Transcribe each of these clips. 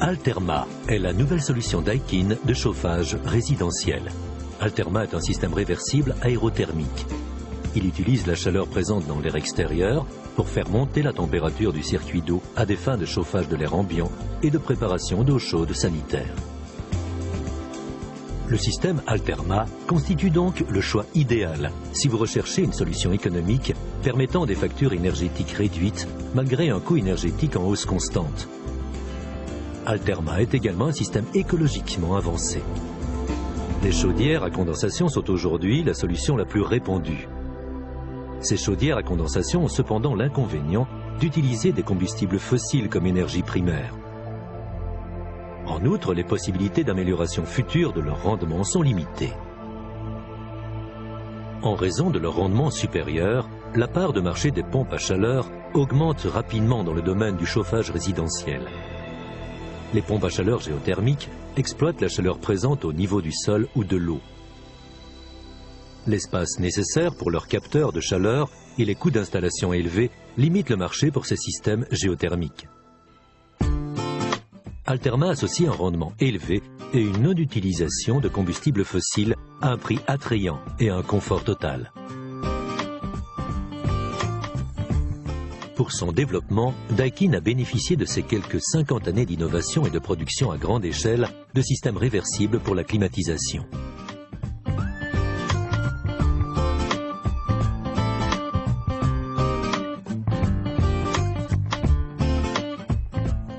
Alterma est la nouvelle solution Daikin de chauffage résidentiel. Alterma est un système réversible aérothermique. Il utilise la chaleur présente dans l'air extérieur pour faire monter la température du circuit d'eau à des fins de chauffage de l'air ambiant et de préparation d'eau chaude sanitaire. Le système Alterma constitue donc le choix idéal si vous recherchez une solution économique permettant des factures énergétiques réduites malgré un coût énergétique en hausse constante. Alterma est également un système écologiquement avancé. Les chaudières à condensation sont aujourd'hui la solution la plus répandue. Ces chaudières à condensation ont cependant l'inconvénient d'utiliser des combustibles fossiles comme énergie primaire. En outre, les possibilités d'amélioration future de leur rendement sont limitées. En raison de leur rendement supérieur, la part de marché des pompes à chaleur augmente rapidement dans le domaine du chauffage résidentiel. Les pompes à chaleur géothermiques exploitent la chaleur présente au niveau du sol ou de l'eau. L'espace nécessaire pour leurs capteurs de chaleur et les coûts d'installation élevés limitent le marché pour ces systèmes géothermiques. Alterma associe un rendement élevé et une non-utilisation de combustibles fossiles à un prix attrayant et à un confort total. Pour son développement, Daikin a bénéficié de ses quelques 50 années d'innovation et de production à grande échelle de systèmes réversibles pour la climatisation.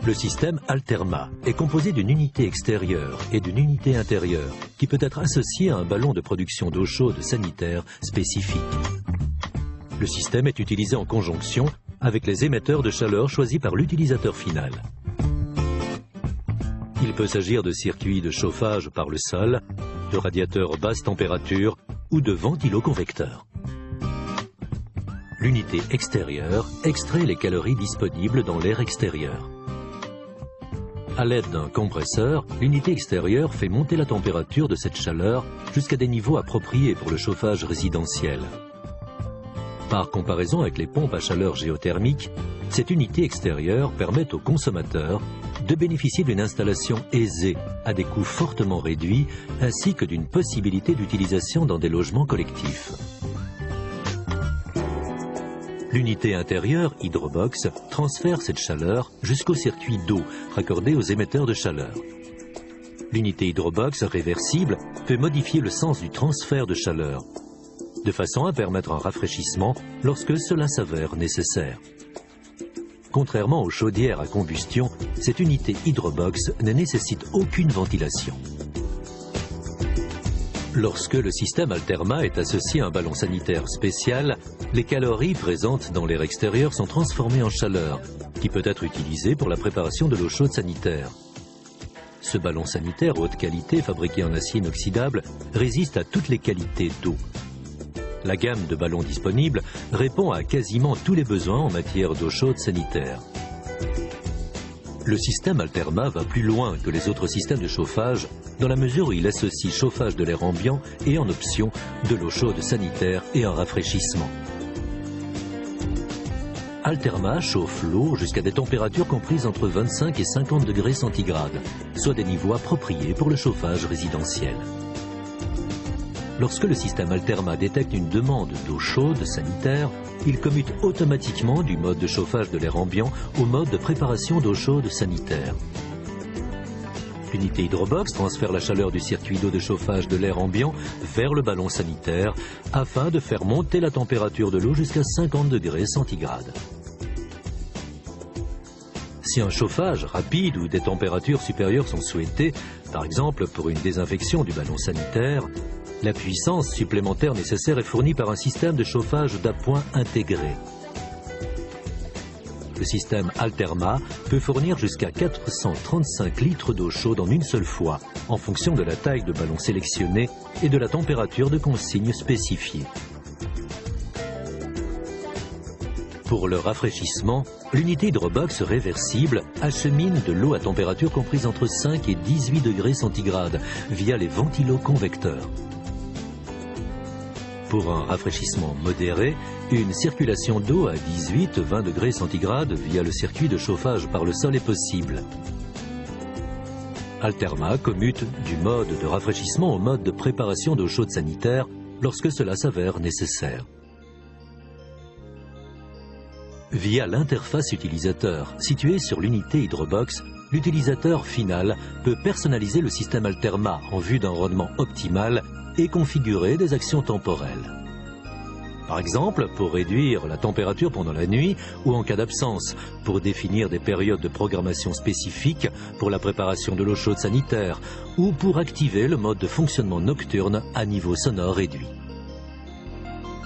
Le système Alterma est composé d'une unité extérieure et d'une unité intérieure qui peut être associée à un ballon de production d'eau chaude sanitaire spécifique. Le système est utilisé en conjonction avec les émetteurs de chaleur choisis par l'utilisateur final. Il peut s'agir de circuits de chauffage par le sol, de radiateurs basse température ou de ventiloconvecteurs. L'unité extérieure extrait les calories disponibles dans l'air extérieur. À l'aide d'un compresseur, l'unité extérieure fait monter la température de cette chaleur jusqu'à des niveaux appropriés pour le chauffage résidentiel. Par comparaison avec les pompes à chaleur géothermiques, cette unité extérieure permet aux consommateurs de bénéficier d'une installation aisée à des coûts fortement réduits ainsi que d'une possibilité d'utilisation dans des logements collectifs. L'unité intérieure, Hydrobox, transfère cette chaleur jusqu'au circuit d'eau raccordé aux émetteurs de chaleur. L'unité Hydrobox réversible peut modifier le sens du transfert de chaleur, de façon à permettre un rafraîchissement lorsque cela s'avère nécessaire. Contrairement aux chaudières à combustion, cette unité Hydrobox ne nécessite aucune ventilation. Lorsque le système Alterma est associé à un ballon sanitaire spécial, les calories présentes dans l'air extérieur sont transformées en chaleur, qui peut être utilisée pour la préparation de l'eau chaude sanitaire. Ce ballon sanitaire haute qualité, fabriqué en acier inoxydable, résiste à toutes les qualités d'eau. La gamme de ballons disponibles répond à quasiment tous les besoins en matière d'eau chaude sanitaire. Le système Alterma va plus loin que les autres systèmes de chauffage dans la mesure où il associe chauffage de l'air ambiant et en option de l'eau chaude sanitaire et un rafraîchissement. Alterma chauffe l'eau jusqu'à des températures comprises entre 25 et 50 degrés centigrades, soit des niveaux appropriés pour le chauffage résidentiel. Lorsque le système Alterma détecte une demande d'eau chaude sanitaire, il commute automatiquement du mode de chauffage de l'air ambiant au mode de préparation d'eau chaude sanitaire. L'unité Hydrobox transfère la chaleur du circuit d'eau de chauffage de l'air ambiant vers le ballon sanitaire afin de faire monter la température de l'eau jusqu'à 50 degrés centigrades. Si un chauffage rapide ou des températures supérieures sont souhaitées, par exemple pour une désinfection du ballon sanitaire, la puissance supplémentaire nécessaire est fournie par un système de chauffage d'appoint intégré. Le système Alterma peut fournir jusqu'à 435 litres d'eau chaude en une seule fois, en fonction de la taille de ballon sélectionnée et de la température de consigne spécifiée. Pour le rafraîchissement, l'unité Hydrobox réversible achemine de l'eau à température comprise entre 5 et 18 degrés centigrades via les ventiloconvecteurs. Pour un rafraîchissement modéré, une circulation d'eau à 18-20 degrés centigrades via le circuit de chauffage par le sol est possible. Alterma commute du mode de rafraîchissement au mode de préparation d'eau chaude sanitaire lorsque cela s'avère nécessaire. Via l'interface utilisateur située sur l'unité Hydrobox, l'utilisateur final peut personnaliser le système Alterma en vue d'un rendement optimal et configurer des actions temporelles. Par exemple, pour réduire la température pendant la nuit ou en cas d'absence, pour définir des périodes de programmation spécifiques pour la préparation de l'eau chaude sanitaire ou pour activer le mode de fonctionnement nocturne à niveau sonore réduit.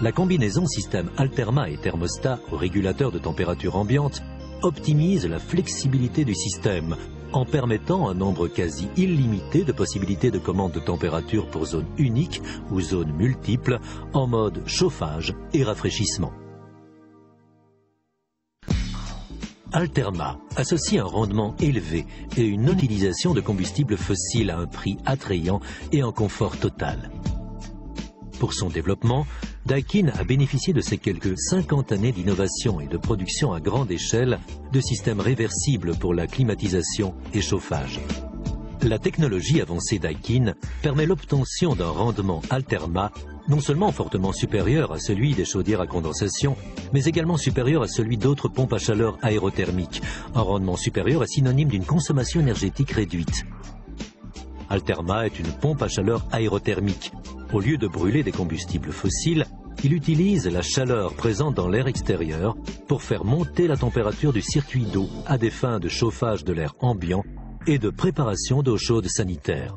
La combinaison système Alterma et thermostat au régulateur de température ambiante optimise la flexibilité du système en permettant un nombre quasi illimité de possibilités de commande de température pour zones uniques ou zones multiples en mode chauffage et rafraîchissement. Alterma associe un rendement élevé et une non-utilisation de combustibles fossiles à un prix attrayant et un confort total. Pour son développement, Daikin a bénéficié de ses quelques 50 années d'innovation et de production à grande échelle de systèmes réversibles pour la climatisation et chauffage. La technologie avancée Daikin permet l'obtention d'un rendement Alterma non seulement fortement supérieur à celui des chaudières à condensation, mais également supérieur à celui d'autres pompes à chaleur aérothermiques. Un rendement supérieur est synonyme d'une consommation énergétique réduite. Alterma est une pompe à chaleur aérothermique. Au lieu de brûler des combustibles fossiles, il utilise la chaleur présente dans l'air extérieur pour faire monter la température du circuit d'eau à des fins de chauffage de l'air ambiant et de préparation d'eau chaude sanitaire.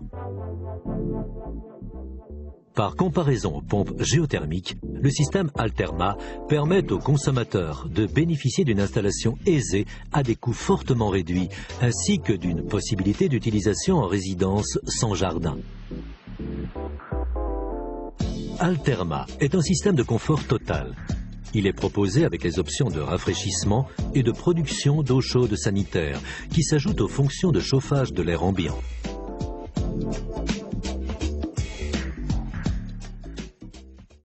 Par comparaison aux pompes géothermiques, le système Alterma permet aux consommateurs de bénéficier d'une installation aisée à des coûts fortement réduits, ainsi que d'une possibilité d'utilisation en résidence sans jardin. Alterma est un système de confort total. Il est proposé avec les options de rafraîchissement et de production d'eau chaude sanitaire, qui s'ajoutent aux fonctions de chauffage de l'air ambiant.